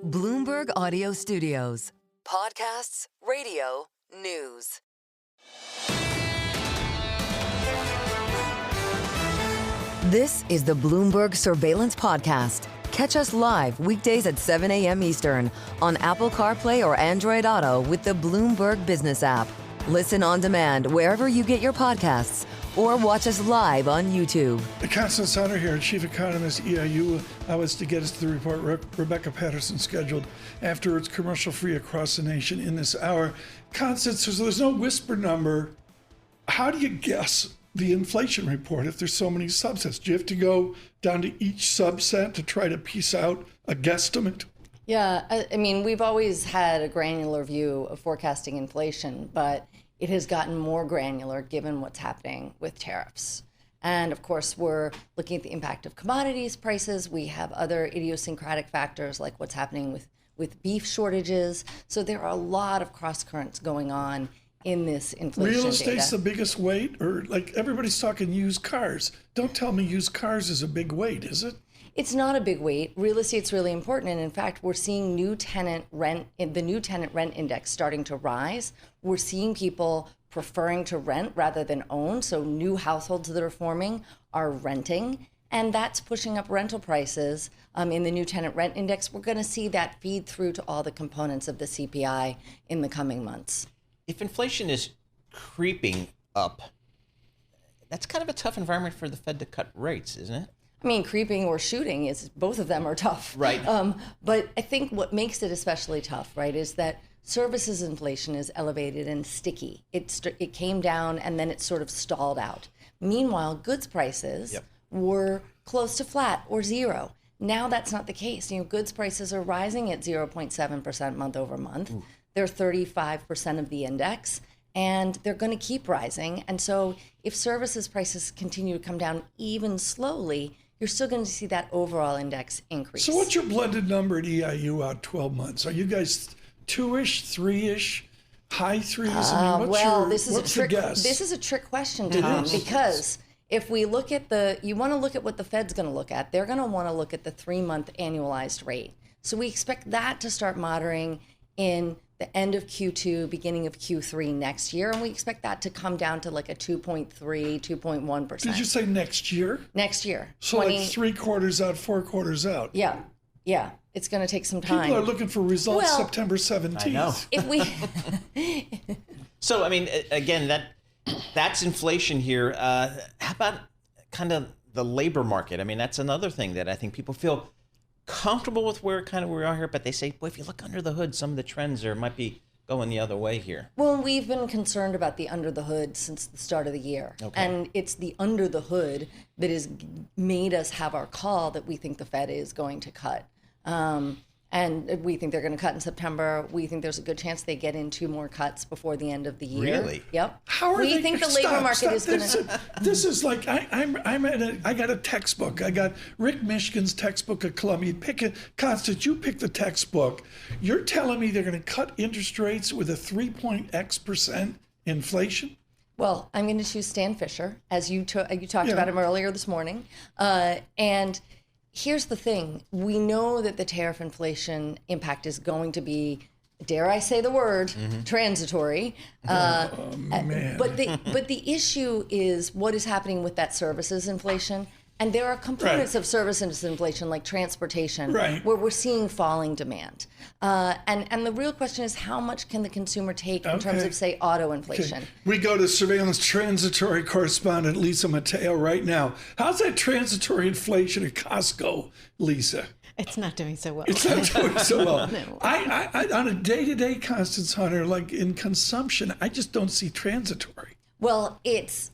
Bloomberg Audio Studios. Podcasts, radio, news. This is the Bloomberg Surveillance Podcast. Catch us live weekdays at 7 a.m. Eastern on Apple CarPlay or Android Auto with the Bloomberg Business app. Listen on demand wherever you get your podcasts or watch us live on YouTube. Constance Hunter here, Chief Economist, EIU. I was to get us to the report. Rebecca Patterson scheduled afterwards, commercial-free across the nation in this hour. Constance, so there's no whisper number. How do you guess the inflation report if there's so many subsets? Do you have to go down to each subset to try to piece out a guesstimate? Yeah, I mean, we've always had a granular view of forecasting inflation, but it has gotten more granular given what's happening with tariffs. And of course, we're looking at the impact of commodities prices. We have other idiosyncratic factors like what's happening with beef shortages. So there are a lot of cross currents going on in this inflation Real estate's data. the biggest weight? Or like everybody's talking used cars. Don't tell me used cars is a big weight, is it? It's not a big weight. Real estate's really important. And in fact, we're seeing the new tenant rent index starting to rise. We're seeing people preferring to rent rather than own. So new households that are forming are renting. And that's pushing up rental prices in the new tenant rent index. We're going to see that feed through to all the components of the CPI in the coming months. If inflation is creeping up, that's kind of a tough environment for the Fed to cut rates, isn't it? I mean, creeping or shooting is both of them are tough. Right. But I think what makes it especially tough, right, is that services inflation is elevated and sticky. It came down and then it sort of stalled out. Meanwhile, goods prices were close to flat or zero. Now that's not the case. Goods prices are rising at 0.7% month over month. Ooh. They're 35% of the index. And they're going to keep rising. And so if services prices continue to come down even slowly, you're still going to see that overall index increase. So what's your blended number at EIU out 12 months? Are you guys 2-ish, 3-ish, high threes? I mean, what's the guess? This is a trick question, Tom, because if we look at you want to look at what the Fed's going to look at. They're going to want to look at the 3-month annualized rate. So we expect that to start moderating in the end of Q2, beginning of Q3 next year. And we expect that to come down to like a 2.3, 2.1%. Did you say next year? Next year. So like 3 quarters out, 4 quarters out. Yeah. It's going to take some time. People are looking for results September 17th. I know. If we... So, I mean, again, that's inflation here. How about kind of the labor market? I mean, that's another thing that I think people feel comfortable with where we are here, but they say, boy, if you look under the hood, some of the trends might be going the other way here. Well, we've been concerned about the under the hood since the start of the year. Okay. And it's the under the hood that has made us have our call that we think the Fed is going to cut. And we think they're going to cut in September. We think there's a good chance they get in 2 more cuts before the end of the year. Really? Yep. How are we think the labor market is going to... This is like, I got a textbook. I got Rick Mishkin's textbook at Columbia. Constance, you pick the textbook. You're telling me they're going to cut interest rates with a 3.x% inflation? Well, I'm going to choose Stan Fisher, as you talked about him earlier this morning. And here's the thing. We know that the tariff inflation impact is going to be, dare I say the word, transitory. Man. But the issue is what is happening with that services inflation. And there are components of services inflation like transportation where we're seeing falling demand. And the real question is how much can the consumer take in terms of, say, auto inflation? Okay. We go to surveillance transitory correspondent Lisa Mateo right now. How's that transitory inflation at Costco, Lisa? It's not doing so well. It's not doing so well. No. I on a day-to-day, Constance Hunter, like in consumption, I just don't see transitory. Well, it's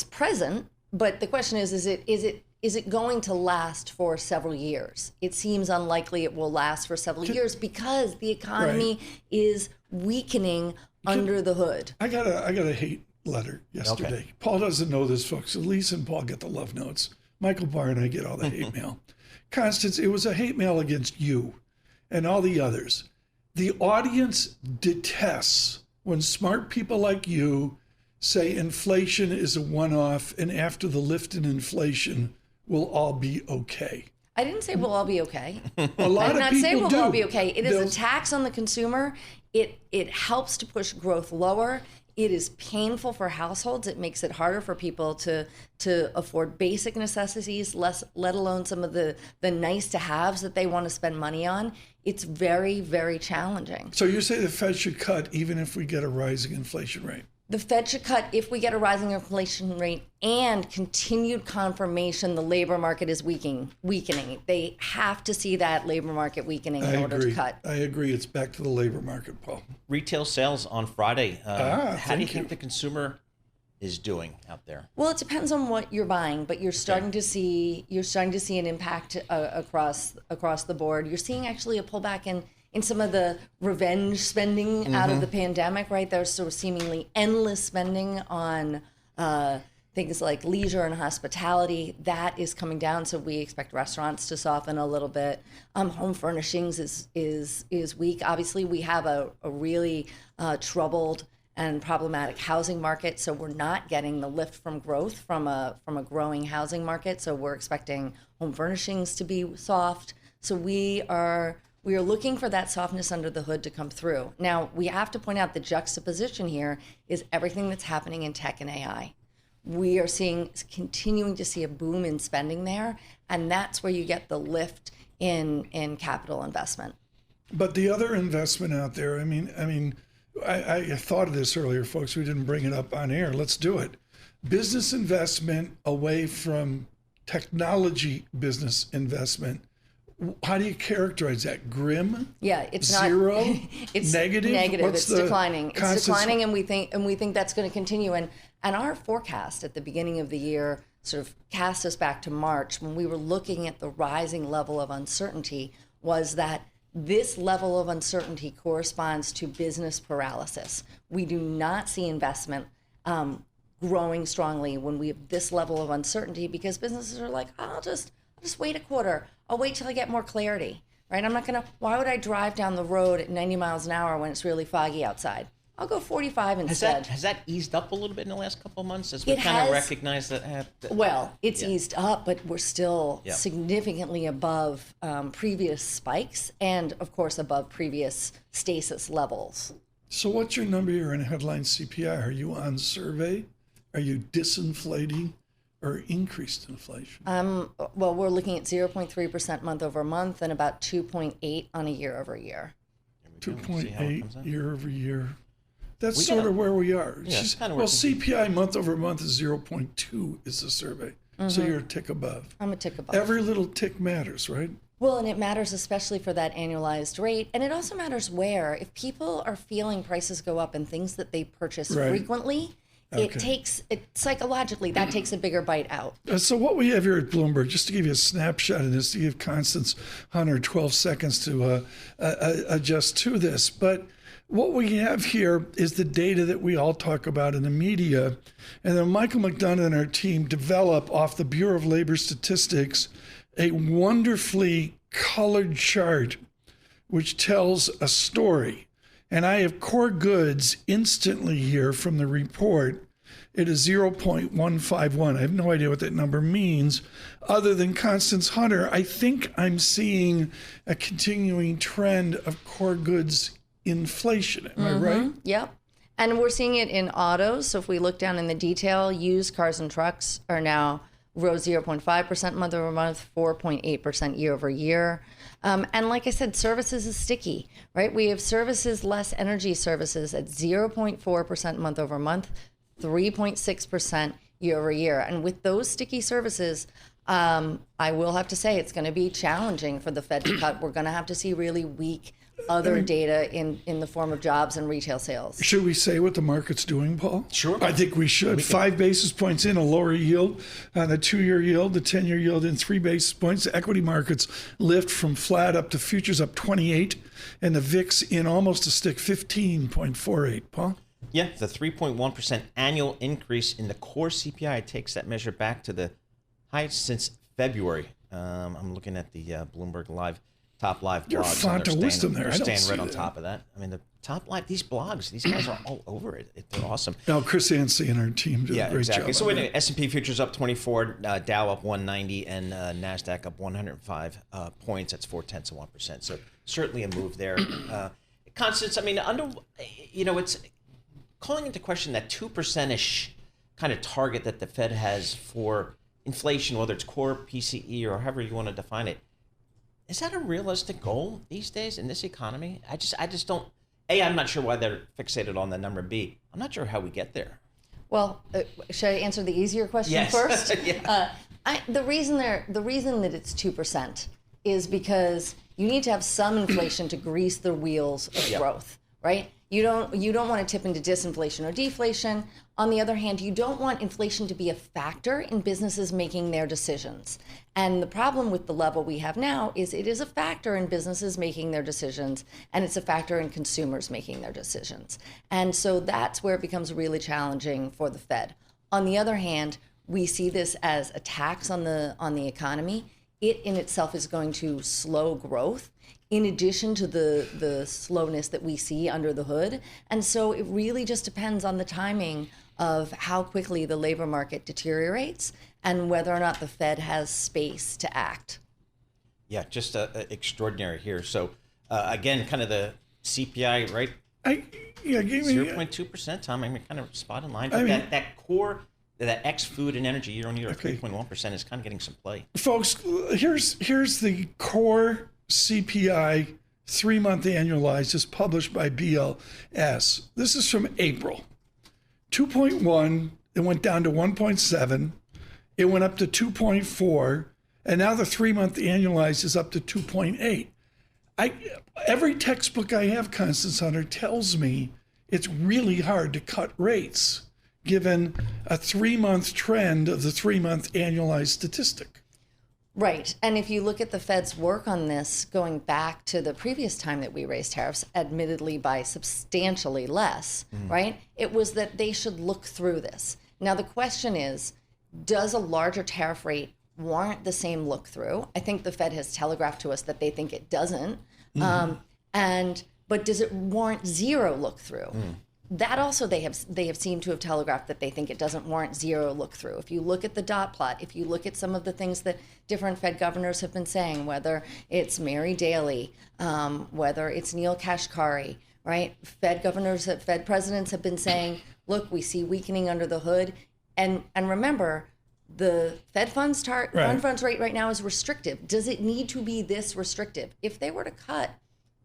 present. But the question is it going to last for several years? It seems unlikely it will last for several years because the economy is weakening under the hood. I got a hate letter yesterday. Okay. Paul doesn't know this, folks. So Lisa and Paul get the love notes. Michael Barr and I get all the hate mail. Constance, it was a hate mail against you and all the others. The audience detests when smart people like you say inflation is a one-off and after the lift in inflation, we'll all be okay. I didn't say we'll all be okay. A lot I did of not people say we'll do. all be okay. It is They'll- a tax on the consumer. It helps to push growth lower. It is painful for households. It makes it harder for people to afford basic necessities, let alone some of the nice to haves that they want to spend money on. It's very, very challenging. So you say the Fed should cut even if we get a rising inflation rate? The Fed should cut if we get a rising inflation rate and continued confirmation the labor market is weakening. They have to see that labor market weakening in order to cut. I agree. It's back to the labor market, Paul. Retail sales on Friday. How do you thank think you. the consumer is doing out there? Well, it depends on what you're buying, but you're starting to see an impact across the board. You're seeing actually a pullback in some of the revenge spending out of the pandemic, right? There's sort of seemingly endless spending on things like leisure and hospitality. That is coming down, so we expect restaurants to soften a little bit. Home furnishings is weak. Obviously, we have a really troubled and problematic housing market, so we're not getting the lift from growth from a growing housing market. So we're expecting home furnishings to be soft. So we are looking for that softness under the hood to come through. Now, we have to point out the juxtaposition here is everything that's happening in tech and AI. We are continuing to see a boom in spending there, and that's where you get the lift in capital investment. But the other investment out there, I thought of this earlier, folks. We didn't bring it up on air. Let's do it. Business investment away from technology business investment. How do you characterize that? Grim? Yeah, it's zero, not it's negative. It's declining. It's declining, and we think that's going to continue. And our forecast at the beginning of the year sort of cast us back to March when we were looking at the rising level of uncertainty. Was that this level of uncertainty corresponds to business paralysis? We do not see investment growing strongly when we have this level of uncertainty because businesses are like, I'll just wait a quarter. I'll wait till I get more clarity, right? Why would I drive down the road at 90 miles an hour when it's really foggy outside? I'll go 45 instead. Has that eased up a little bit in the last couple of months as we kind of recognize that? Well, it's eased up, but we're still significantly above previous spikes and, of course, above previous stasis levels. So what's your number here in headline CPI? Are you on survey? Are you disinflating or increased inflation? Well, we're looking at 0.3% month over month and about 2.8 on a year over year. 2.8 year over year. That's sort of where we are. Yeah, CPI month over month is 0.2 is the survey. So you're a tick above. I'm a tick above. Every little tick matters, right? Well, and it matters especially for that annualized rate. And it also matters where. If people are feeling prices go up in things that they purchase frequently, psychologically, that takes a bigger bite out. So what we have here at Bloomberg, just to give you a snapshot of this, to give Constance Hunter 12 seconds to adjust to this. But what we have here is the data that we all talk about in the media. And then Michael McDonough and our team develop off the Bureau of Labor Statistics a wonderfully colored chart which tells a story. And I have core goods instantly here from the report. It is 0.151. I have no idea what that number means. Other than Constance Hunter, I think I'm seeing a continuing trend of core goods inflation. Am I right? Yep. And we're seeing it in autos. So if we look down in the detail, used cars and trucks are now rose 0.5% month over month, 4.8% year over year. And like I said, services is sticky, right? We have services, less energy services at 0.4% month over month, 3.6% year over year. And with those sticky services, I will have to say it's going to be challenging for the Fed to cut. We're going to have to see really weak other data in the form of jobs and retail sales. Should we say what the market's doing, Paul? Sure. I think we should. 5 basis points in, a lower yield on the 2-year yield, the 10-year yield in 3 basis points. The equity markets lift from flat up to futures up 28, and the VIX in almost a stick, 15.48. Paul? Yeah, the 3.1% annual increase in the core CPI takes that measure back to the highest since February. I'm looking at the Bloomberg Live top live blogs. Your font of wisdom there. They're I don't staying see right on that. top of that. I mean, the top live, these blogs, these guys are all over it. They're awesome. No, Chris Anstey and our team did a great job. So on anyway, that. S&P futures up 24, Dow up 190, and NASDAQ up 105 points. That's 0.4%. So certainly a move there. Constance, I mean, it's calling into question that 2%-ish kind of target that the Fed has for inflation, whether it's core PCE or however you want to define it. Is that a realistic goal these days in this economy? I just don't. A, I'm not sure why they're fixated on the number. B, I'm not sure how we get there. Well, should I answer the easier question first? Yeah. The reason that it's 2% is because you need to have some inflation to grease the wheels of growth, right? You don't want to tip into disinflation or deflation. On the other hand, you don't want inflation to be a factor in businesses making their decisions. And the problem with the level we have now is it is a factor in businesses making their decisions, and it's a factor in consumers making their decisions. And so that's where it becomes really challenging for the Fed. On the other hand, we see this as a tax on the economy. It in itself is going to slow growth, in addition to the slowness that we see under the hood. And so it really just depends on the timing of how quickly the labor market deteriorates and whether or not the Fed has space to act. Yeah, just extraordinary here. So again, kind of the CPI, right? Give me 0.2%, Tom. I mean, kind of spot in line. But that core, that ex food and energy year-on-year, 3.1% is kind of getting some play. Folks, here's the core CPI 3-month annualized is published by BLS. This is from April. 2.1, it went down to 1.7, it went up to 2.4, and now the 3-month annualized is up to 2.8. Every textbook I have, Constance Hunter, tells me it's really hard to cut rates given a 3-month trend of the 3-month annualized statistic. Right. And if you look at the Fed's work on this, going back to the previous time that we raised tariffs, admittedly by substantially less, right? It was that they should look through this. Now, the question is, does a larger tariff rate warrant the same look through? I think the Fed has telegraphed to us that they think it doesn't. But does it warrant zero look through? That also they have seemed to have telegraphed that they think it doesn't warrant zero look through. If you look at the dot plot, if you look at some of the things that different Fed governors have been saying, whether it's Mary Daly, whether it's Neil Kashkari, right? Fed presidents have been saying, look, we see weakening under the hood. And remember, the Fed funds rate right now is restrictive. Does it need to be this restrictive? If they were to cut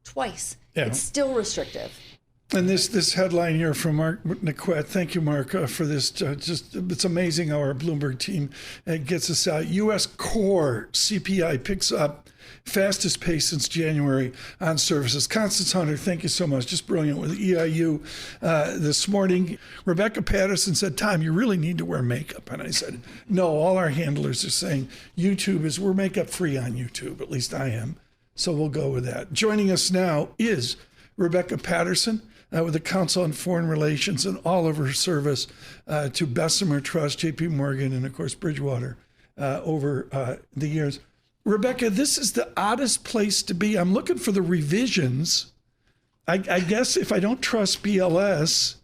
twice, it's still restrictive. And this headline here from Mark Niquette, thank you, Mark, for this. It's amazing how our Bloomberg team gets us out. U.S. core CPI picks up fastest pace since January on services. Constance Hunter, thank you so much. Just brilliant with EIU this morning. Rebecca Patterson said, Tom, you really need to wear makeup. And I said, no, all our handlers are saying we're makeup free on YouTube. At least I am. So we'll go with that. Joining us now is Rebecca Patterson, with the Council on Foreign Relations and all of her service to Bessemer Trust, JPMorgan, and of course Bridgewater over the years. Rebecca, this is the oddest place to be. I'm looking for the revisions. I guess if I don't trust BLS,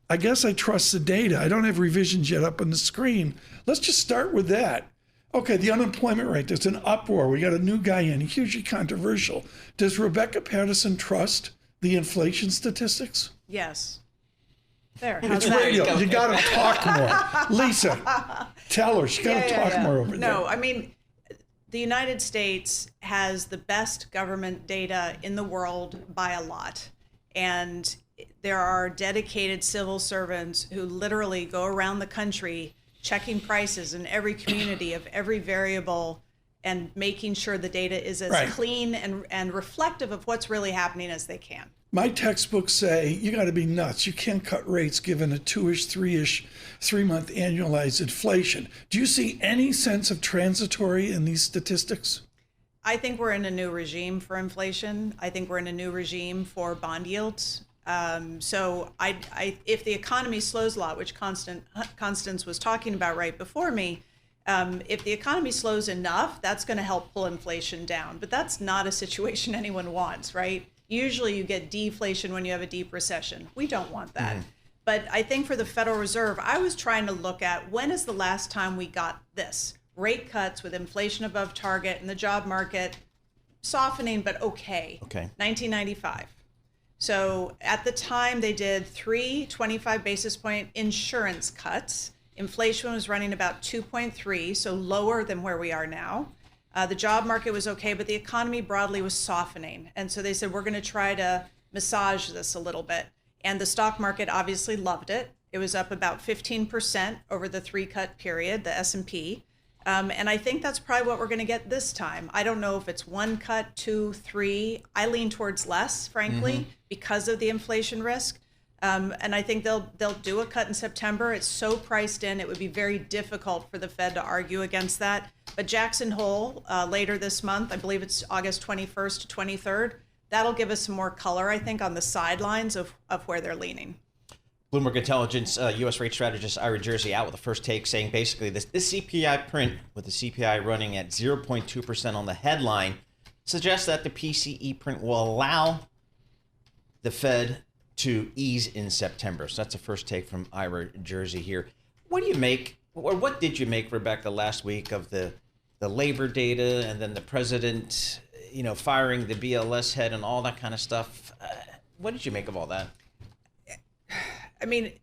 I guess I trust the data. I don't have revisions yet up on the screen. Let's just start with that. Okay, the unemployment rate, there's an uproar. We got a new guy in, hugely controversial. Does Rebecca Patterson trust the inflation statistics? Yes. There. It's radio. You got to talk more. Lisa, tell her. She got to talk more over there. No, I mean, the United States has the best government data in the world by a lot. And there are dedicated civil servants who literally go around the country checking prices in every community of every variable and making sure the data is as clean and reflective of what's really happening as they can. My textbooks say you got to be nuts. You can't cut rates given a 2-ish, 3-month annualized inflation. Do you see any sense of transitory in these statistics? I think we're in a new regime for inflation. I think we're in a new regime for bond yields. So if the economy slows a lot, which Constance was talking about right before me, If the economy slows enough, that's going to help pull inflation down. But that's not a situation anyone wants, right? Usually you get deflation when you have a deep recession. We don't want that. But I think for the Federal Reserve, I was trying to look at when is the last time we got this? Rate cuts with inflation above target and the job market softening, but okay. 1995. So at the time, they did 3 25 basis point insurance cuts. Inflation was running about 2.3, so lower than where we are now. The job market was okay, but the economy broadly was softening. And so they said, we're going to try to massage this a little bit. And the stock market obviously loved it. It was up about 15% over the 3-cut period, the S&P. And I think that's probably what we're going to get this time. I don't know if it's 1 cut, 2, 3. I lean towards less, frankly, because of the inflation risk. And I think they'll do a cut in September. It's so priced in, it would be very difficult for the Fed to argue against that. But Jackson Hole later this month, I believe it's August 21st to 23rd, that'll give us some more color, I think, on the sidelines of where they're leaning. Bloomberg Intelligence U.S. rate strategist Ira Jersey out with the first take, saying basically this CPI print with the CPI running at 0.2% on the headline suggests that the PCE print will allow the Fed to ease in September. So that's the first take from Ira Jersey here. What do you make, or what did you make, Rebecca, last week of the labor data and then the president, firing the BLS head and all that kind of stuff? What did you make of all that? I mean,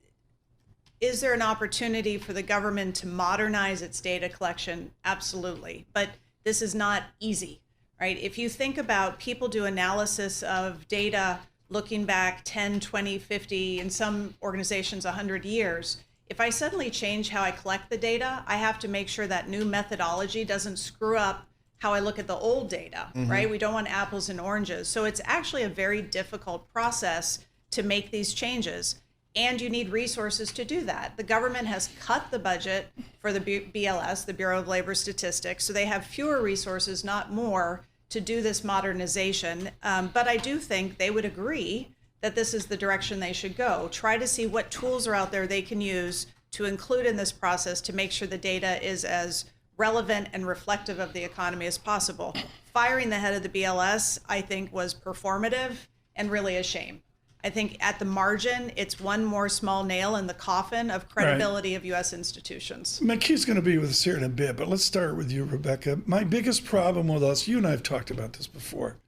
is there an opportunity for the government to modernize its data collection? Absolutely. But this is not easy, right? If you think about people do analysis of data looking back 10, 20, 50, in some organizations 100 years, if I suddenly change how I collect the data, I have to make sure that new methodology doesn't screw up how I look at the old data, right? We don't want apples and oranges. So it's actually a very difficult process to make these changes. And you need resources to do that. The government has cut the budget for the BLS, the Bureau of Labor Statistics, so they have fewer resources, not more, to do this modernization. But I do think they would agree that this is the direction they should go. Try to see what tools are out there they can use to include in this process to make sure the data is as relevant and reflective of the economy as possible. Firing the head of the BLS, I think, was performative and really a shame. I think at the margin, it's one more small nail in the coffin of credibility of U.S. institutions. McKee's going to be with us here in a bit, but let's start with you, Rebecca. My biggest problem with us, you and I have talked about this before,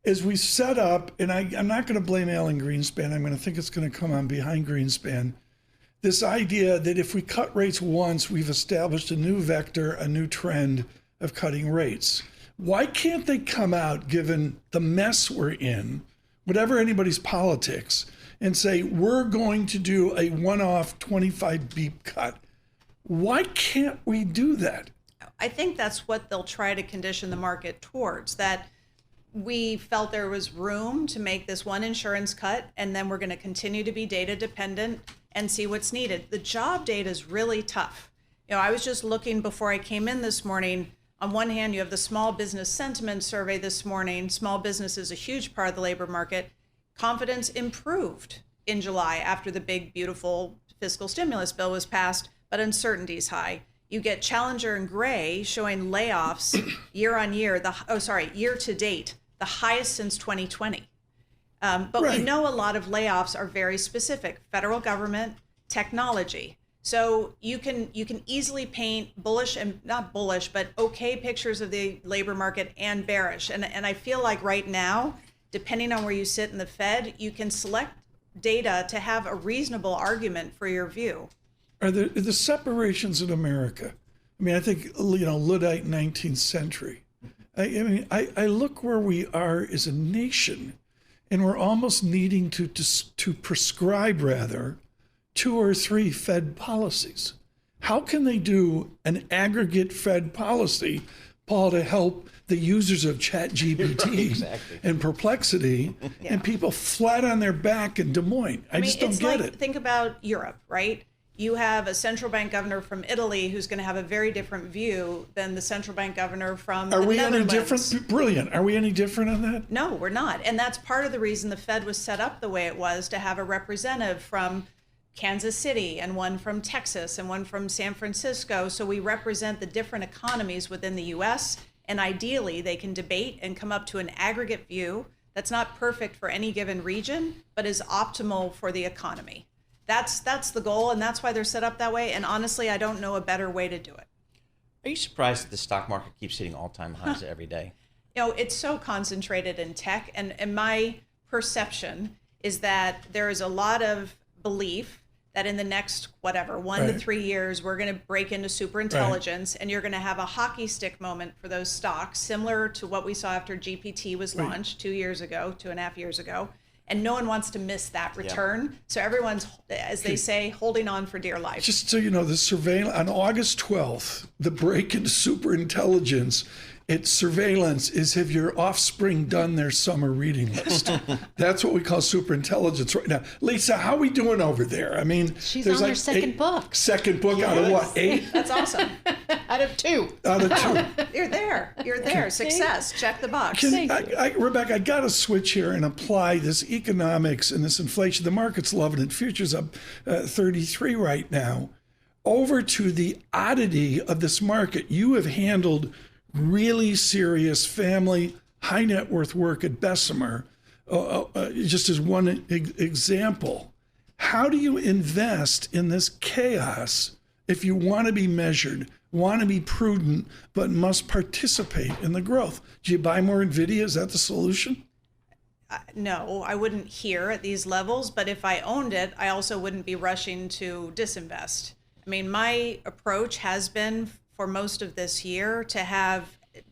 is we set up, and I'm not going to blame Alan Greenspan. I'm going to think it's going to come on behind Greenspan, this idea that if we cut rates once, we've established a new vector, a new trend of cutting rates. Why can't they come out, given the mess we're in, whatever anybody's politics, and say, we're going to do a one-off 25 beep cut? Why can't we do that? I think that's what they'll try to condition the market towards, that we felt there was room to make this one insurance cut, and then we're going to continue to be data dependent and see what's needed. The job data is really tough. I was just looking before I came in this morning. On one hand, you have the small business sentiment survey this morning. Small business is a huge part of the labor market. Confidence improved in July after the big, beautiful fiscal stimulus bill was passed, but uncertainty is high. You get Challenger and Gray showing layoffs year to date, the highest since 2020. But we know a lot of layoffs are very specific: federal government, technology. So you can easily paint bullish and not bullish, but okay pictures of the labor market and bearish. And I feel like right now, depending on where you sit in the Fed, you can select data to have a reasonable argument for your view. Are the separations in America? I mean, I think, Luddite 19th century. I look where we are as a nation, and we're almost needing to prescribe, rather, 2 or 3 Fed policies. How can they do an aggregate Fed policy, Paul, to help the users of ChatGPT and Perplexity and people flat on their back in Des Moines? I just don't get it. Think about Europe, right? You have a central bank governor from Italy who's going to have a very different view than the central bank governor from the Netherlands. Are we any different? Brilliant. Are we any different on that? No, we're not. And that's part of the reason the Fed was set up the way it was, to have a representative from Kansas City and one from Texas and one from San Francisco. So we represent the different economies within the US, and ideally they can debate and come up to an aggregate view that's not perfect for any given region, but is optimal for the economy. That's the goal, and that's why they're set up that way. And honestly, I don't know a better way to do it. Are you surprised that the stock market keeps hitting all-time highs every day? It's so concentrated in tech, and my perception is that there is a lot of belief that in the next, 1 to 3 years, we're going to break into superintelligence, and you're going to have a hockey stick moment for those stocks, similar to what we saw after GPT was launched 2.5 years ago. And no one wants to miss that return. Yeah. So everyone's, as they say, holding on for dear life. Just so you know, the surveillance on August 12th, the break into superintelligence, it's surveillance is have your offspring done their summer reading list. That's what we call superintelligence right now. Lisa, how are we doing over there? I mean, she's on her second book. Second book out of what, 8? That's awesome. Out of 2. Out of 2. You're there. You're there. Success. Check the box. Rebecca, I got to switch here and apply this economics and this inflation. The market's loving it. Futures up 33 right now. Over to the oddity of this market. You have handled really serious family, high net worth work at Bessemer, just as one example. How do you invest in this chaos if you want to be measured, want to be prudent, but must participate in the growth? Do you buy more NVIDIA? Is that the solution? No, I wouldn't here at these levels, but if I owned it, I also wouldn't be rushing to disinvest. I mean, my approach has been for most of this year to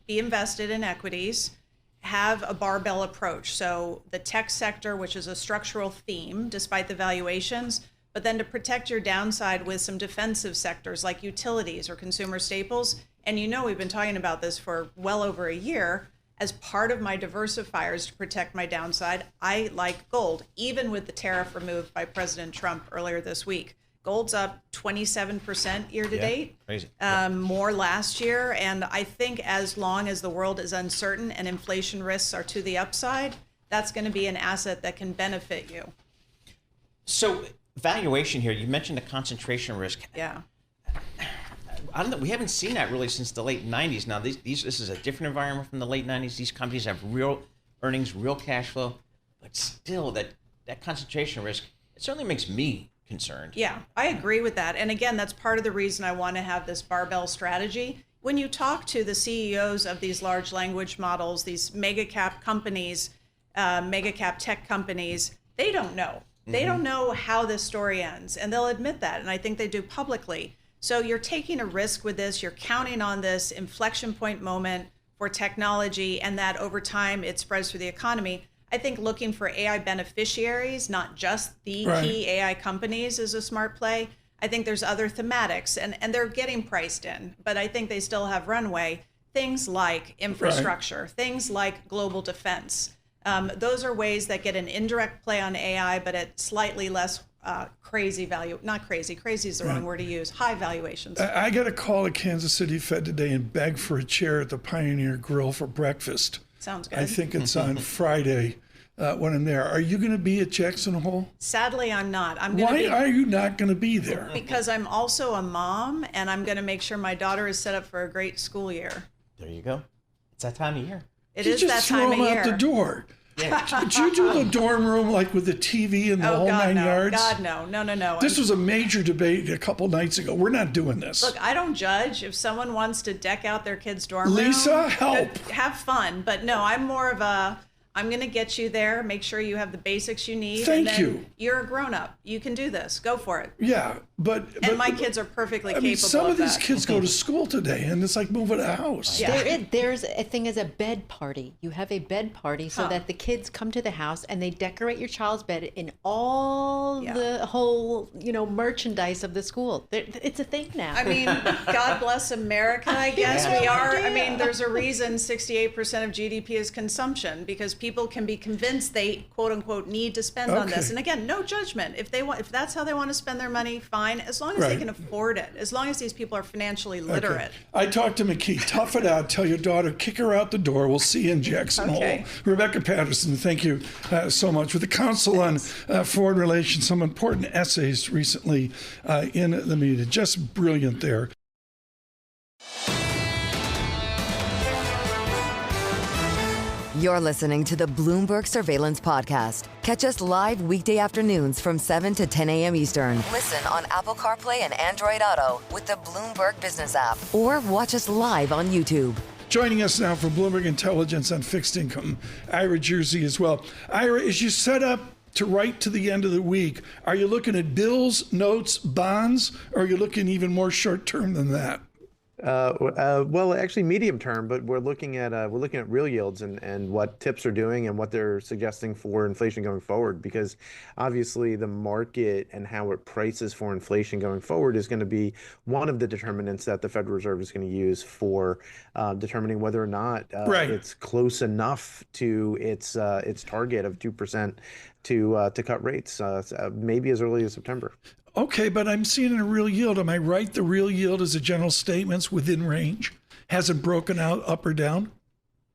be invested in equities, have a barbell approach. So the tech sector, which is a structural theme despite the valuations, but then to protect your downside with some defensive sectors like utilities or consumer staples. And we've been talking about this for well over a year. As part of my diversifiers to protect my downside, I like gold, even with the tariff removed by President Trump earlier this week. Gold's up 27% year to date, crazy. More last year. And I think as long as the world is uncertain and inflation risks are to the upside, that's going to be an asset that can benefit you. So valuation here, you mentioned the concentration risk. Yeah. I don't know. We haven't seen that really since the late 90s. Now, this is a different environment from the late 90s. These companies have real earnings, real cash flow, but still that concentration risk, it certainly makes me concerned. Yeah, I agree with that. And again, that's part of the reason I want to have this barbell strategy. When you talk to the CEOs of these large language models, these mega cap companies, mega cap tech companies, they don't know. They don't know how this story ends, and they'll admit that. And I think they do publicly. So you're taking a risk with this. You're counting on this inflection point moment for technology, and that over time it spreads through the economy. I think looking for AI beneficiaries, not just the key AI companies, is a smart play. I think there's other thematics, and they're getting priced in, but I think they still have runway. Things like infrastructure, things like global defense. Those are ways that get an indirect play on AI, but at slightly less crazy value. Not crazy. Crazy is the wrong word to use. High valuations. I got a call at Kansas City Fed today and beg for a chair at the Pioneer Grill for breakfast. Sounds good. I think it's on Friday when I'm there. Are you going to be at Jackson Hole? Sadly, I'm not. Why are you not going to be there? Because I'm also a mom, and I'm going to make sure my daughter is set up for a great school year. There you go. It's that time of year. It is that time of year. You just throw them out the door. Yeah. Did you do the dorm room like with the TV and the whole 9 yards? God, no. This was a major debate a couple nights ago. We're not doing this. Look, I don't judge. If someone wants to deck out their kid's dorm room, Lisa, help. Have fun. But no, I'm more of I'm going to get you there, make sure you have the basics you need. Thank you. You're a grown-up. You can do this. Go for it. Yeah, but my kids are perfectly capable of that. Some of these kids go to school today, and it's like moving a house. Yeah. There's a thing as a bed party. You have a bed party so that the kids come to the house and they decorate your child's bed in all the whole, merchandise of the school. It's a thing now. I mean, God bless America, I guess. We are. I mean, there's a reason 68% of GDP is consumption, because people can be convinced they quote unquote need to spend on this. And again, no judgment. If that's how they want to spend their money, fine, as long as they can afford it, as long as these people are financially literate. I talked to McKee. Tough it out. Tell your daughter, kick her out the door. We'll see you in Jackson Hole. Rebecca Patterson, thank you so much. With the Council on Foreign Relations, some important essays recently in the media. Just brilliant there. You're listening to the Bloomberg Surveillance Podcast. Catch us live weekday afternoons from 7 to 10 a.m. Eastern. Listen on Apple CarPlay and Android Auto with the Bloomberg Business app. Or watch us live on YouTube. Joining us now from Bloomberg Intelligence on fixed income, Ira Jersey as well. Ira, as you set up to right to the end of the week, are you looking at bills, notes, bonds, or are you looking even more short term than that? Well, actually medium term, but we're looking at real yields and what tips are doing and what they're suggesting for inflation going forward, because obviously the market and how it prices for inflation going forward is going to be one of the determinants that the Federal Reserve is going to use for determining whether or not it's close enough to its target of 2% to cut rates, maybe as early as September. Okay, but I'm seeing a real yield. Am I right? The real yield is a general statement within range, hasn't broken out up or down?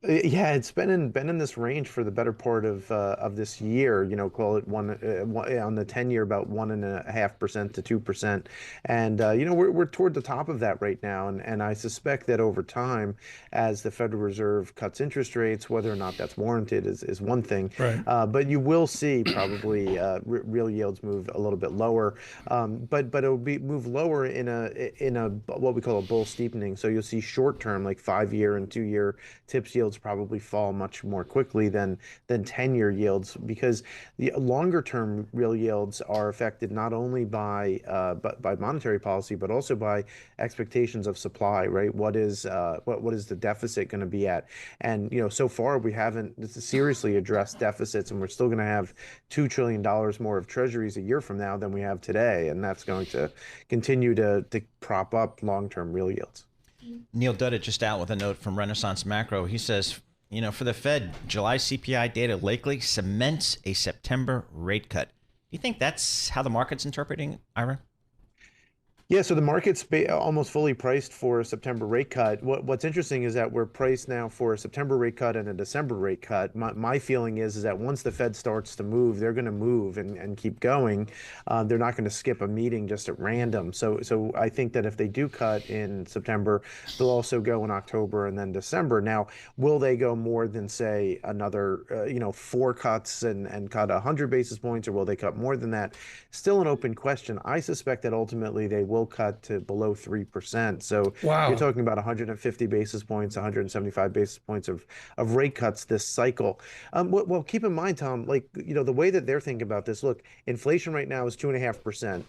Yeah, it's been in this range for the better part of this year. You know, call it one on the 10-year, about 1.5% to 2%, and you know we're toward the top of that right now. And I suspect that over time, as the Federal Reserve cuts interest rates, whether or not that's warranted is one thing. Right. But you will see probably real yields move a little bit lower, but it'll move lower in a what we call a bull steepening. So you'll see short term, like 5-year and 2-year tips yields probably fall much more quickly than 10-year yields, because the longer term real yields are affected not only by monetary policy but also by expectations of supply, right? What is the deficit going to be at? And you know, so far we haven't seriously addressed deficits, and we're still going to have $2 trillion more of treasuries a year from now than we have today, and that's going to continue to prop up long-term real yields. Neil Dutta just out with a note from Renaissance Macro. He says, you know, for the Fed, July CPI data likely cements a September rate cut. Do you think that's how the market's interpreting, Ira? Yeah, so the market's almost fully priced for a September rate cut. What's interesting is that we're priced now for a September rate cut and a December rate cut. My feeling is that once the Fed starts to move, they're going to move and keep going. They're not going to skip a meeting just at random. So I think that if they do cut in September, they'll also go in October and then December. Now, will they go more than, say, another 4 cuts and cut 100 basis points, or will they cut more than that? Still an open question. I suspect that ultimately they will cut to below 3%. So you're talking about 150 basis points, 175 basis points of rate cuts this cycle. Well, keep in mind, Tom, the way that they're thinking about this, look, inflation right now is 2.5%.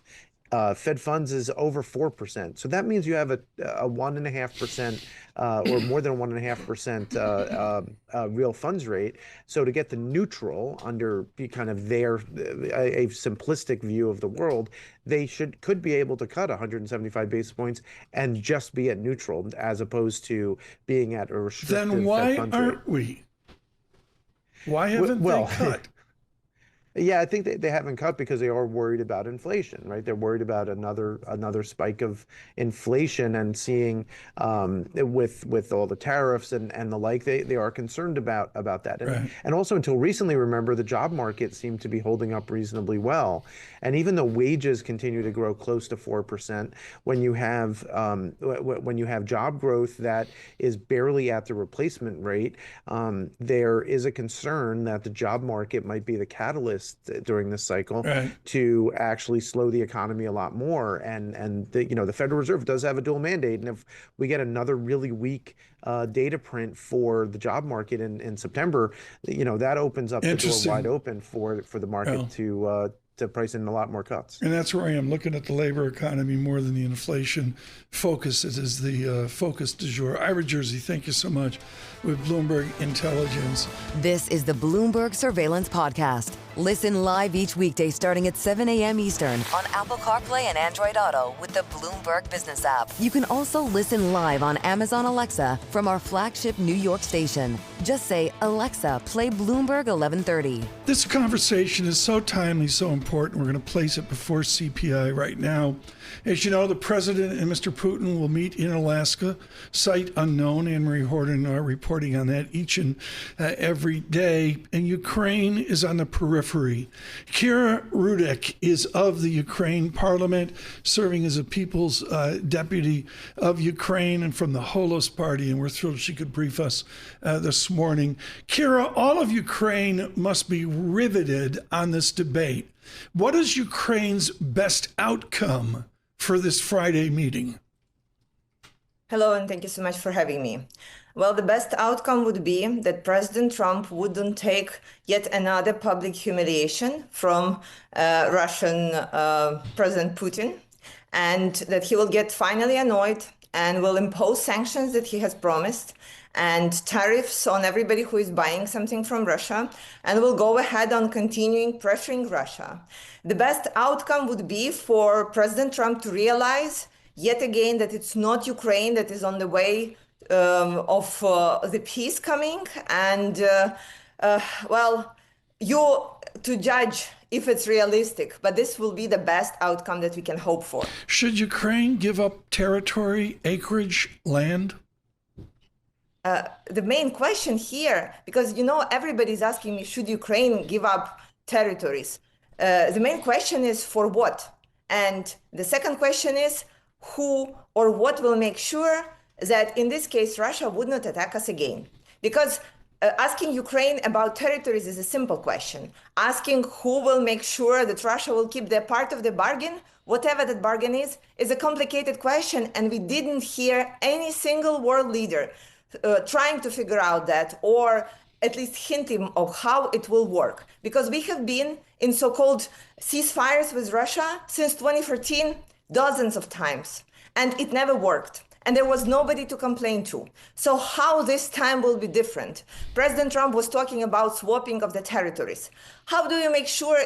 Fed funds is over 4%. So that means you have a 1.5% or more than a 1.5% real funds rate. So to get the neutral under kind of a simplistic view of the world, they could be able to cut 175 basis points and just be at neutral, as opposed to being at a restrictive Fed funds rate. Then why aren't we? Why haven't they cut? Yeah, I think they haven't cut because they are worried about inflation, right? They're worried about another spike of inflation, and seeing with all the tariffs and the like, they are concerned about that. And also, until recently, remember, the job market seemed to be holding up reasonably well. And even though wages continue to grow close to 4%, when you have job growth that is barely at the replacement rate, there is a concern that the job market might be the catalyst during this cycle to actually slow the economy a lot more. And the Federal Reserve does have a dual mandate, and if we get another really weak data print for the job market in September, that opens up the door wide open for the market to price in a lot more cuts. And that's where I am looking at the labor economy more than the inflation focus. It is the focus du jour. Ira Jersey, thank you so much with Bloomberg Intelligence. This is the Bloomberg Surveillance Podcast. Listen live each weekday starting at 7 a.m. Eastern on Apple CarPlay and Android Auto with the Bloomberg Business app. You can also listen live on Amazon Alexa from our flagship New York station. Just say, Alexa, play Bloomberg 1130. This conversation is so timely, so important. We're going to place it before CPI right now. As you know, the president and Mr. Putin will meet in Alaska, site unknown. Anne-Marie Horton are reporting on that each and every day. And Ukraine is on the periphery. Kira Rudik is of the Ukraine parliament, serving as a people's deputy of Ukraine and from the Holos party. And we're thrilled she could brief us this morning. Kira, all of Ukraine must be riveted on this debate. What is Ukraine's best outcome for this Friday meeting? Hello, and thank you so much for having me. Well, the best outcome would be that President Trump wouldn't take yet another public humiliation from Russian President Putin, and that he will get finally annoyed and will impose sanctions that he has promised and tariffs on everybody who is buying something from Russia, and will go ahead on continuing pressuring Russia. The best outcome would be for President Trump to realize yet again that it's not Ukraine that is on the way of the peace coming, and you to judge if it's realistic, but this will be the best outcome that we can hope for. Should Ukraine give up territory, acreage, land? The main question here, because everybody's asking me, should Ukraine give up territories? The main question is for what? And the second question is who or what will make sure that in this case Russia would not attack us again? Because asking Ukraine about territories is a simple question. Asking who will make sure that Russia will keep their part of the bargain, whatever that bargain is a complicated question, and we didn't hear any single world leader trying to figure out that, or at least hinting of how it will work. Because we have been in so-called ceasefires with Russia since 2014, dozens of times, and it never worked. And there was nobody to complain to. So how this time will be different? President Trump was talking about swapping of the territories. How do you make sure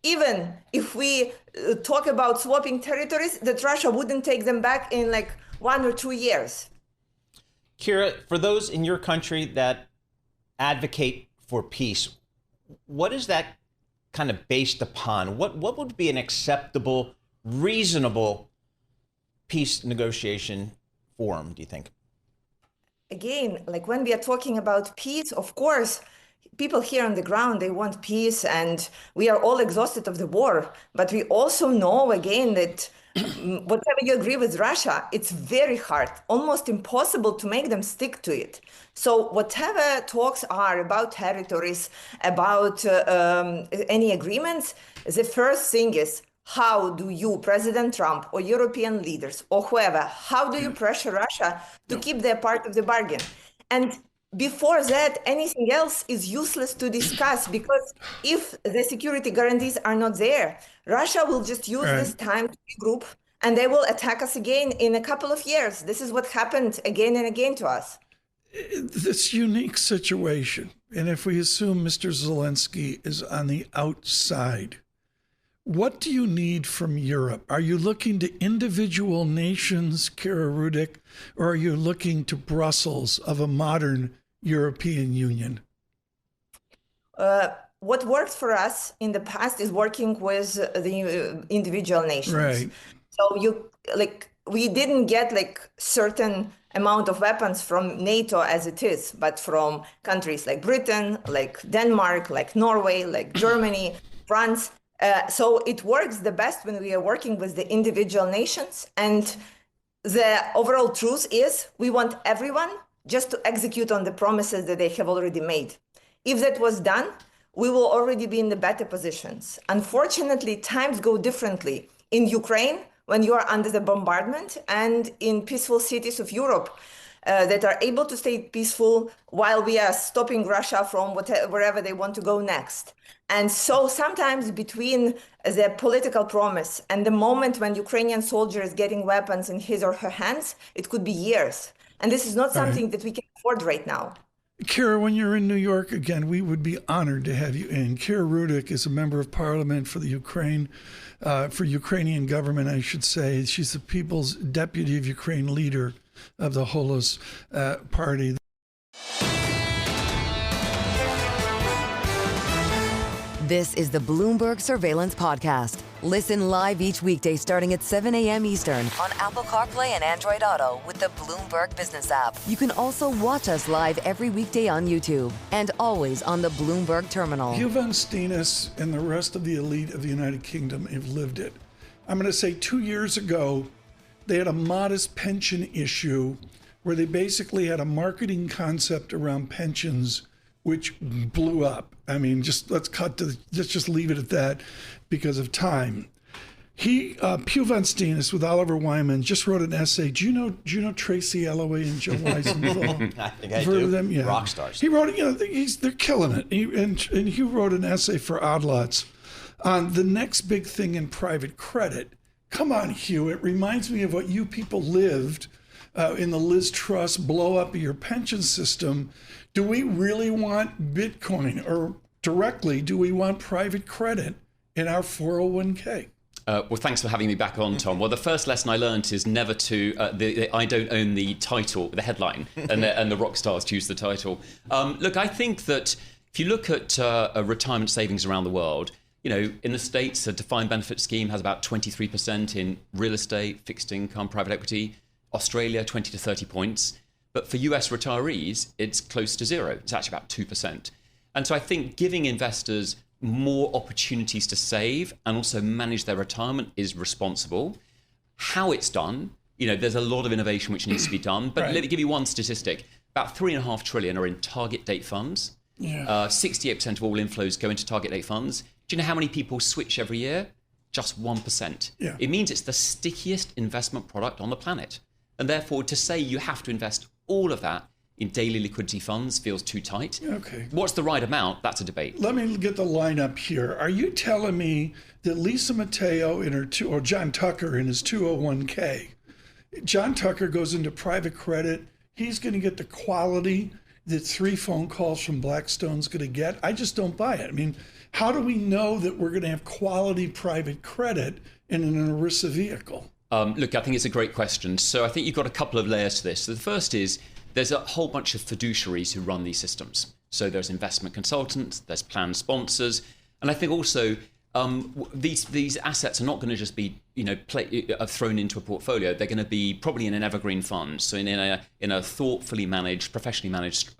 even if we talk about swapping territories, that Russia wouldn't take them back in like 1 or 2 years? Kira, for those in your country that advocate for peace, what is that kind of based upon? What would be an acceptable, reasonable peace negotiation forum, do you think? Again, like when we are talking about peace, of course, people here on the ground, they want peace, and we are all exhausted of the war. But we also know, again, that whatever you agree with Russia, it's very hard, almost impossible to make them stick to it. So whatever talks are about territories, about any agreements, the first thing is, how do you, President Trump or European leaders or whoever, how do you pressure Russia to keep their part of the bargain? And before that, anything else is useless to discuss, because if the security guarantees are not there, Russia will just use this time to regroup, and they will attack us again in a couple of years. This is what happened again and again to us. This unique situation, and if we assume Mr. Zelensky is on the outside, what do you need from Europe? Are you looking to individual nations, Kira Rudik, or are you looking to Brussels of a modern European Union? What worked for us in the past is working with the individual nations. Right. So we didn't get certain amount of weapons from NATO as it is, but from countries like Britain, like Denmark, like Norway, like Germany, France. So it works the best when we are working with the individual nations. And the overall truth is we want everyone just to execute on the promises that they have already made. If that was done, we will already be in the better positions. Unfortunately, times go differently in Ukraine when you are under the bombardment, and in peaceful cities of Europe that are able to stay peaceful while we are stopping Russia from wherever they want to go next. And so sometimes between the political promise and the moment when Ukrainian soldier is getting weapons in his or her hands, it could be years. And this is not something that we can afford right now. Kira, when you're in New York again, we would be honored to have you in. Kira Rudik is a member of parliament for the Ukrainian government, I should say. She's the People's Deputy of Ukraine leader of the Holos Party. This is the Bloomberg Surveillance Podcast. Listen live each weekday starting at 7 a.m. Eastern on Apple CarPlay and Android Auto with the Bloomberg Business app. You can also watch us live every weekday on YouTube and always on the Bloomberg Terminal. Hugh Van Steenis and the rest of the elite of the United Kingdom have lived it. I'm going to say 2 years ago, they had a modest pension issue where they basically had a marketing concept around pensions which blew up. I mean, let's just leave it at that because of time. Pew Van Steenis with Oliver Wyman just wrote an essay. Do you know Tracy Alloway and Joe Weisenthal? I think I Heard do. of them? Yeah. Rock stars. He wrote it. They're killing it. And Hugh wrote an essay for Odd Lots on the next big thing in private credit. Come on, Hugh. It reminds me of what you people lived in the Liz Truss blow up of your pension system. Do we really want Bitcoin, or directly, do we want private credit in our 401k? Well, thanks for having me back on, Tom. Well, the first lesson I learned is never to, I don't own the title, the headline, and the rock stars choose the title. Look, I think that if you look at retirement savings around the world, in the States, a defined benefit scheme has about 23% in real estate, fixed income, private equity. Australia, 20 to 30 points. But for US retirees, it's close to zero. It's actually about 2%. And so I think giving investors more opportunities to save and also manage their retirement is responsible. How it's done, there's a lot of innovation which needs to be done. But Let me give you one statistic. About $3.5 trillion are in target date funds. Yeah. 68% of all inflows go into target date funds. Do you know how many people switch every year? Just 1%. Yeah. It means it's the stickiest investment product on the planet. And therefore, to say you have to invest all of that in daily liquidity funds feels too tight. Okay. What's the right amount? That's a debate. Let me get the lineup here. Are you telling me that Lisa Mateo or John Tucker in his 201k, John Tucker goes into private credit, he's going to get the quality that 3 phone calls from Blackstone's going to get? I just don't buy it. I mean, how do we know that we're going to have quality private credit in an ERISA vehicle? Look, I think it's a great question. So I think you've got a couple of layers to this. So the first is there's a whole bunch of fiduciaries who run these systems. So there's investment consultants, there's plan sponsors, and I think also these assets are not going to just be thrown into a portfolio. They're going to be probably in an evergreen fund, so in a thoughtfully managed, professionally managed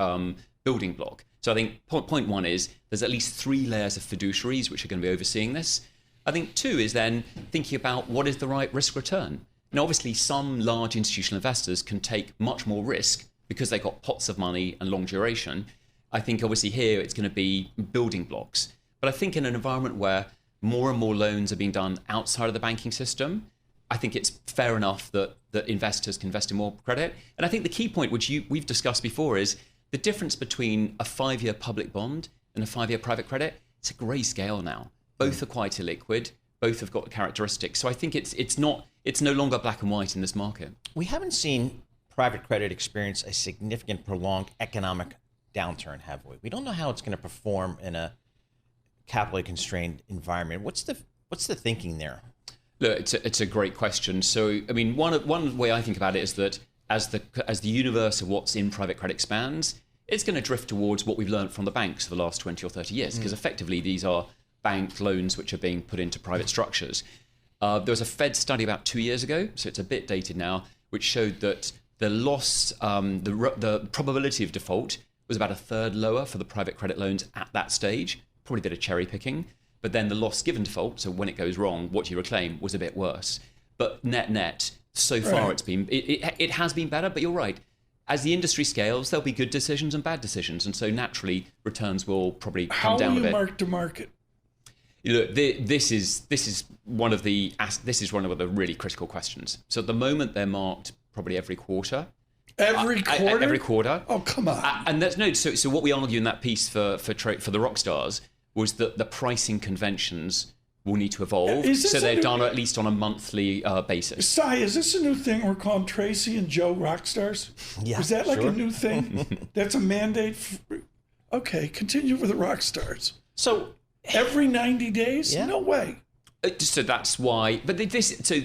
building block. So I think point one is there's at least 3 layers of fiduciaries which are going to be overseeing this. I think 2 is then thinking about what is the right risk return. Now, obviously, some large institutional investors can take much more risk because they've got pots of money and long duration. I think obviously here it's going to be building blocks. But I think in an environment where more and more loans are being done outside of the banking system, I think it's fair enough that investors can invest in more credit. And I think the key point, which we've discussed before, is the difference between a 5-year public bond and a 5-year private credit. It's a grey scale now. Both are quite illiquid. Both have got characteristics. So I think it's no longer black and white in this market. We haven't seen private credit experience a significant prolonged economic downturn, have we? We don't know how it's going to perform in a capitally constrained environment. What's the thinking there? Look, it's a great question. So I mean, one way I think about it is that as the universe of what's in private credit expands, it's going to drift towards what we've learned from the banks for the last 20 or 30 years, because effectively these are bank loans which are being put into private structures. There was a Fed study about 2 years ago, so it's a bit dated now, which showed that the loss, the probability of default was about 1/3 lower for the private credit loans at that stage, probably a bit of cherry picking. But then the loss given default, so when it goes wrong, what you reclaim, was a bit worse. But net, so far it has been better, but you're right. As the industry scales, there'll be good decisions and bad decisions, and so naturally returns will probably come down a bit. How will you mark to market? Look, this is one of the really critical questions. So at the moment they're marked probably every quarter. Every quarter? Every quarter. Oh, come on. And that's so what we argue in that piece for the rock stars was that the pricing conventions will need to evolve. So they're done at least on a monthly basis. Cy, is this a new thing we're calling Tracy and Joe rock stars? Yeah, is that like a new thing? That's a mandate? Okay, continue with the rock stars. So every 90 days? No way. So that's why. But so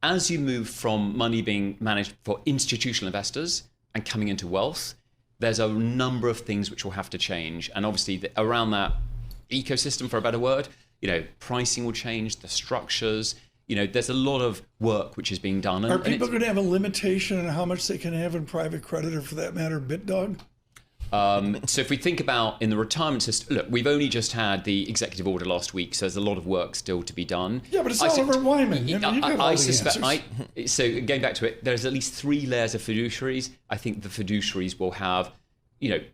as you move from money being managed for institutional investors and coming into wealth, there's a number of things which will have to change. And obviously around that ecosystem, for a better word, pricing will change, the structures, there's a lot of work which is being done. Are people going to have a limitation on how much they can have in private credit, or for that matter, BitDog? So if we think about in the retirement system, look, we've only just had the executive order last week, so there's a lot of work still to be done. Yeah, but it's Oliver Wyman. You got all the answers. So going back to it, there's at least 3 layers of fiduciaries. I think the fiduciaries will have,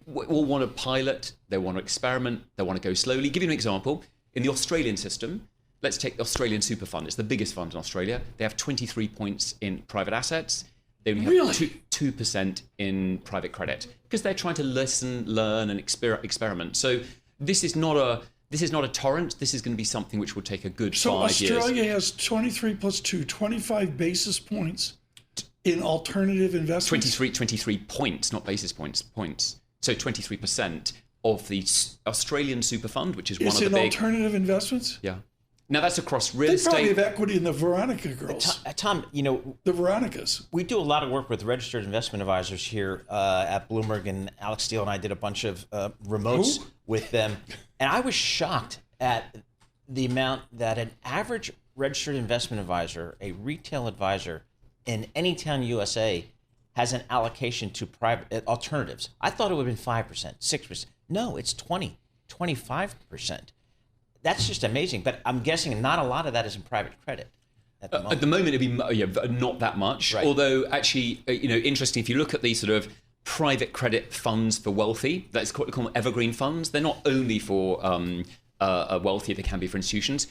will want to pilot, they want to experiment, they want to go slowly. Give you an example. In the Australian system, let's take the Australian super fund. It's the biggest fund in Australia. They have 23 points in private assets. They only have 2% in private credit because they're trying to listen, learn, and experiment. So this is not a torrent. This is going to be something which will take a good 5 years. So Australia has 23 plus 2, 25 basis points in alternative investments? 23 points, not basis points, points. So 23% of the Australian super fund, which is one of the big... Is in alternative investments? Yeah. Now that's across real estate. They probably have equity in the Veronica girls. Tom, the Veronicas. We do a lot of work with registered investment advisors here at Bloomberg, and Alex Steele and I did a bunch of remotes with them. And I was shocked at the amount that an average registered investment advisor, a retail advisor in any town USA, has an allocation to private alternatives. I thought it would have been 5%, 6%. No, it's 20, 25%. That's just amazing. But I'm guessing not a lot of that is in private credit at the moment. At the moment, it'd be not that much. Right. Although, actually, interesting, if you look at these sort of private credit funds for wealthy, that's called evergreen funds. They're not only for wealthy, they can be for institutions.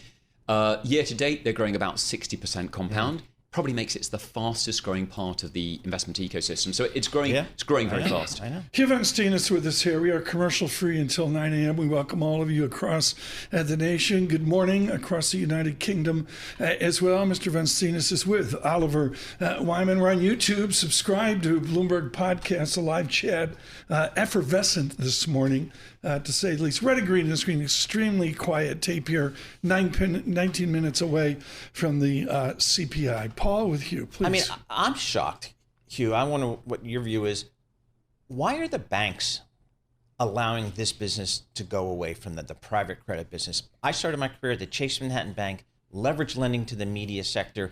Year to date, they're growing about 60% compound. Probably makes it the fastest growing part of the investment ecosystem. So it's growing. Yeah. It's growing very fast. I know. Kevin Steen is with us here. We are commercial free until 9 a.m. We welcome all of you across the nation. Good morning across the United Kingdom as well. Mr. Van Steenis is with Oliver Wyman. We're on YouTube. Subscribe to Bloomberg Podcast, a live chat, effervescent this morning, to say the least. Red and green on the screen, extremely quiet tape here, 19 minutes away from the CPI. Paul, with you, please. I mean, I'm shocked, Hugh. I wonder what your view is. Why are the banks allowing this business to go away from the private credit business? I started my career at the Chase Manhattan Bank, leverage lending to the media sector.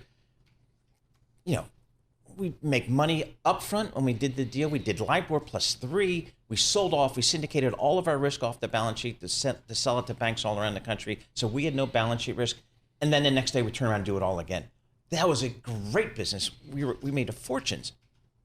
We make money up front when we did the deal. We did LIBOR +3. We sold off. We syndicated all of our risk off the balance sheet to sell it to banks all around the country. So we had no balance sheet risk. And then the next day we turn around and do it all again. That was a great business. We made fortunes.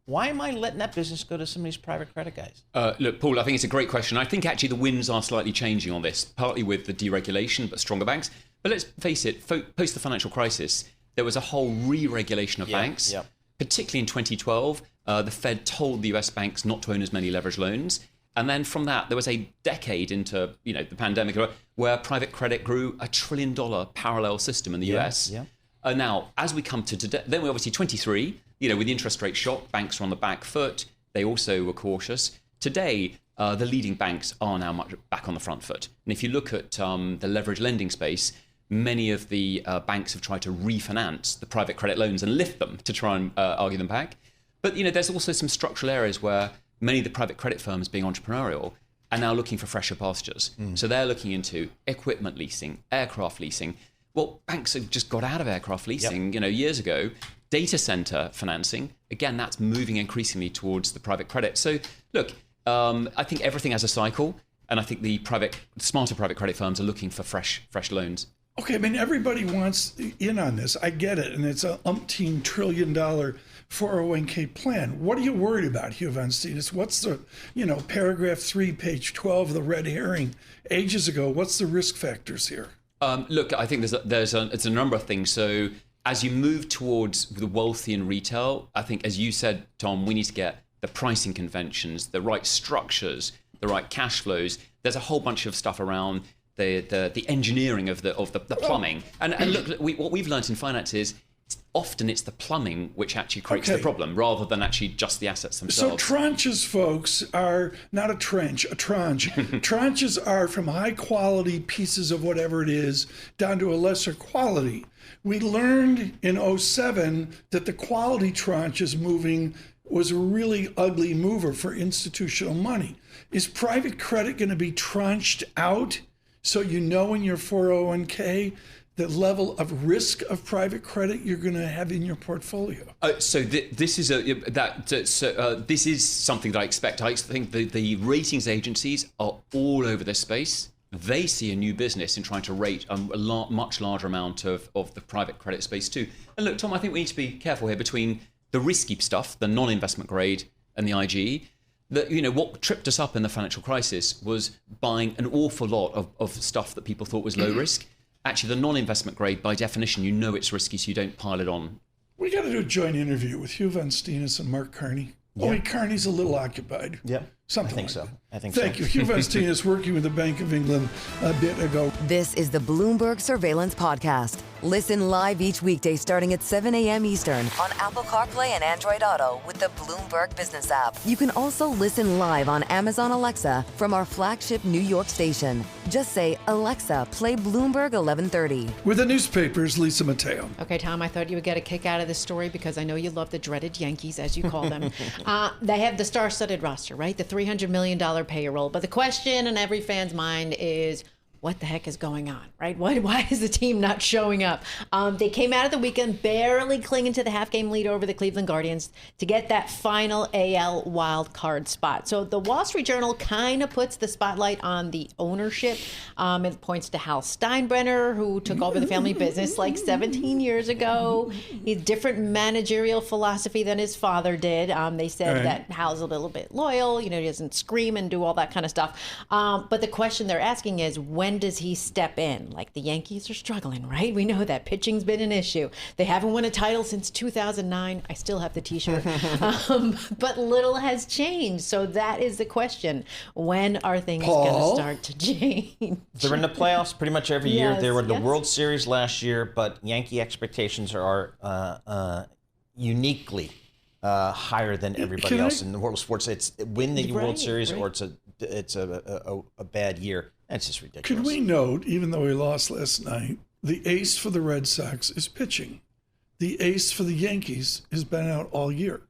Why am I letting that business go to some of these private credit guys? Look, Paul, I think it's a great question. I think actually the winds are slightly changing on this, partly with the deregulation, but stronger banks. But let's face it, post the financial crisis, there was a whole re-regulation of banks. Yep. Particularly in 2012, the Fed told the US banks not to own as many leveraged loans. And then from that, there was a decade into the pandemic where private credit grew $1 trillion parallel system in the US. Yeah. Now, as we come to today, then we're obviously 23, with the interest rate shock, banks are on the back foot. They also were cautious. Today, the leading banks are now much back on the front foot. And if you look at the leverage lending space, many of the banks have tried to refinance the private credit loans and lift them to try and argue them back. But, there's also some structural areas where many of the private credit firms being entrepreneurial are now looking for fresher pastures. So they're looking into equipment leasing, aircraft leasing. Well, banks have just got out of aircraft leasing, years ago. Data center financing, again, that's moving increasingly towards the private credit. So, look, I think everything has a cycle, and I think the smarter private credit firms are looking for fresh loans. Okay, I mean, everybody wants in on this. I get it, and it's a $umpteen trillion 401k plan. What are you worried about, Hugh Van Steenis? What's the, paragraph 3, page 12, the red herring ages ago? What's the risk factors here? Look, I think it's a number of things. So as you move towards the wealthy and retail, I think, as you said, Tom, we need to get the pricing conventions, the right structures, the right cash flows. There's a whole bunch of stuff around the engineering of the plumbing. And look, what we've learned in finance is often it's the plumbing which actually creates the problem rather than actually just the assets themselves. So tranches, folks, are not a trench, a tranche. Tranches are from high quality pieces of whatever it is down to a lesser quality. We learned in 2007 that the quality tranches moving was a really ugly mover for institutional money. Is private credit going to be tranched out so you know in your 401k the level of risk of private credit you're going to have in your portfolio? This is something that I expect. I think the ratings agencies are all over this space. They see a new business in trying to rate a much larger amount of the private credit space too. And look, Tom, I think we need to be careful here between the risky stuff, the non-investment grade, and the IG. That, what tripped us up in the financial crisis was buying an awful lot of stuff that people thought was low risk. Actually, the non-investment grade, by definition, it's risky, so you don't pile it on. We got to do a joint interview with Hugh Van Steenis and Mark Carney. Yeah. Only Carney's a little occupied. Yeah, something I think like so. That. I think Thank you. Hugh Van Steenis working with the Bank of England a bit ago. This is the Bloomberg Surveillance Podcast. Listen live each weekday starting at 7 a.m. Eastern on Apple CarPlay and Android Auto with the Bloomberg Business app. You can also listen live on Amazon Alexa from our flagship New York station. Just say, Alexa, play Bloomberg 1130. With the newspapers, Lisa Mateo. Okay, Tom, I thought you would get a kick out of this story because I know you love the dreaded Yankees, as you call them. They have the star-studded roster, right? The $300 million payroll. But the question in every fan's mind is, what the heck is going on, right? Why is the team not showing up? They came out of the weekend barely clinging to the half-game lead over the Cleveland Guardians to get that final AL wild card spot. So the Wall Street Journal kind of puts the spotlight on the ownership. It points to Hal Steinbrenner, who took over the family business like 17 years ago. He had different managerial philosophy than his father did. They said that Hal's a little bit loyal, he doesn't scream and do all that kind of stuff. But the question they're asking is, when does he step in? Like, the Yankees are struggling, right? We know that pitching's been an issue. They haven't won a title since 2009. I still have the t-shirt. But little has changed. So that is the question. When are things going to start to change? They're in the playoffs pretty much every year. They were in the World Series last year, but Yankee expectations are uniquely higher than everybody else in the world of sports. It's win the World Series or it's a bad year. That's just ridiculous. Could we note, even though we lost last night, the ace for the Red Sox is pitching. The ace for the Yankees has been out all year.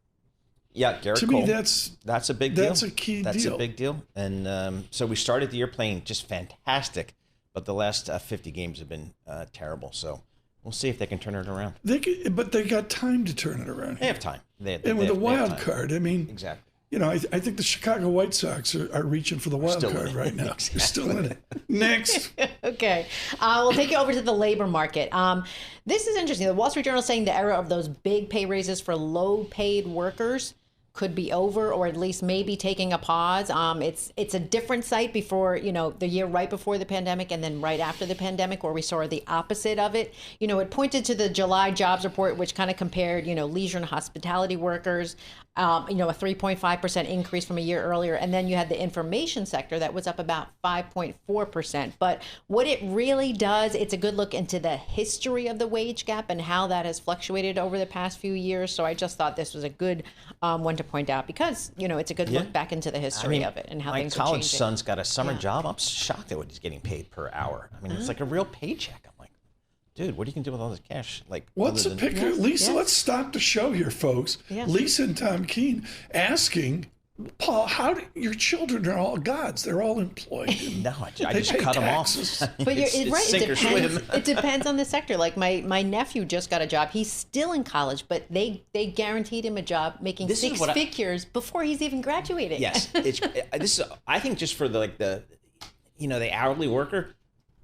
Yeah, Garrett to Cole. Me, that's a big deal. That's a key deal. That's a big deal. And so we started the year playing just fantastic, but the last 50 games have been terrible. So we'll see if they can turn it around. But they got time to turn it around. They have time. And with the wild card, exactly. I think the Chicago White Sox are reaching for the wild card right now. Exactly. They're still in it. Next. Okay. We'll take you over to the labor market. This is interesting. The Wall Street Journal is saying the era of those big pay raises for low-paid workers could be over, or at least maybe taking a pause. It's a different site before, the year right before the pandemic and then right after the pandemic, where we saw the opposite of it. It pointed to the July jobs report, which kind of compared, leisure and hospitality workers, a 3.5% increase from a year earlier. And then you had the information sector that was up about 5.4%. But what it really does, it's a good look into the history of the wage gap and how that has fluctuated over the past few years. So I just thought this was a good one to point out because, it's a good look back into the history of it and how things are changing. My college son's got a summer job. I'm shocked at what he's getting paid per hour. It's like a real paycheck. I'm like, dude, what are you going to do with all this cash? Like, what's a picture? Lisa, let's stop the show here, folks. Yeah. Lisa and Tom Keene asking, Paul, how do your children are all gods? They're all employed. No, I just cut them off. But you're right. It depends on the sector. Like my nephew just got a job. He's still in college, but they guaranteed him a job making six figures before he's even graduating. Yes, this is. I think just for the hourly worker,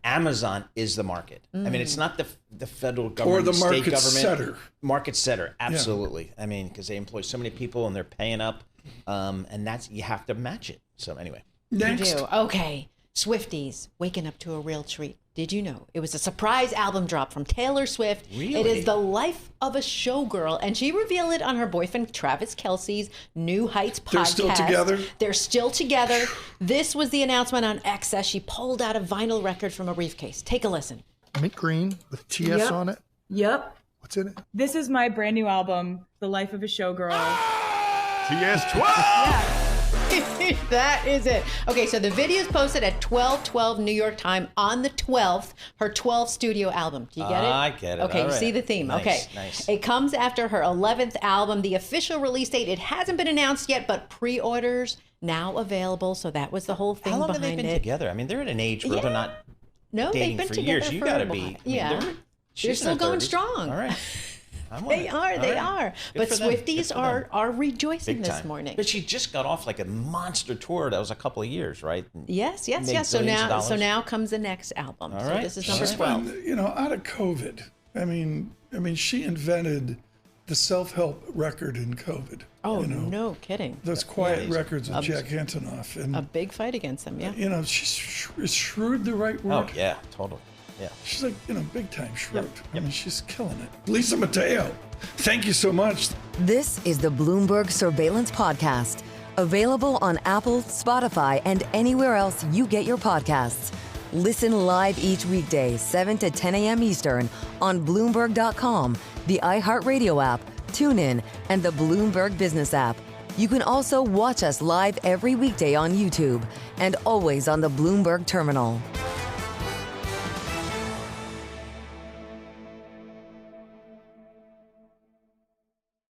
Amazon is the market. It's not the federal government or the state market government. Setter. Market setter, absolutely. Yeah. Because they employ so many people and they're paying up, and you have to match it. So anyway, next. You do. Okay, Swifties waking up to a real treat. Did you know it was a surprise album drop from Taylor Swift? Really? It is The Life of a Showgirl, and she revealed it on her boyfriend Travis Kelce's New Heights podcast. They're still together? They're still together. This was the announcement on X as she pulled out a vinyl record from a briefcase. Take a listen. Mint green with TS on it. Yep. What's in it? This is my brand new album, The Life of a Showgirl. TS12. Yeah. That is it. Okay, so the video is posted at 12:12 New York time on the 12th, her 12th studio album. Do you get it? I get it. Okay, All you right. see the theme. Nice, Okay. nice. It comes after her 11th album. The official release date, it hasn't been announced yet, but pre-orders now available. So that was the whole thing How long behind have they been it. together? I mean, they're at an age where they're not No, dating they've been for together years. You for got to a be. while. I mean, Yeah. they're They're still going strong. All right. I'm on They it. are, All they right. are. Good But for them. Good Swifties for them. are rejoicing Big this time. morning. But she just got off like a monster tour. That was a couple of years, right? Yes. Made So billions of now, dollars. now comes the next album. All So right. this is number She's 12. And, you know, out of COVID, I mean, she invented the self-help record in COVID. Oh, you know, no kidding. those quiet Yeah. records with Jack Antonoff. And, A big fight against them, yeah. you know, is shrewd the right word? Oh yeah, totally. Yeah. She's like, you know, big time shrewd. I mean, she's killing it. Lisa Mateo, thank you so much. This is the Bloomberg Surveillance Podcast, available on Apple, Spotify, and anywhere else you get your podcasts. Listen live each weekday, 7 to 10 a.m. Eastern on Bloomberg.com, the iHeartRadio app, TuneIn, and the Bloomberg Business app. You can also watch us live every weekday on YouTube and always on the Bloomberg Terminal.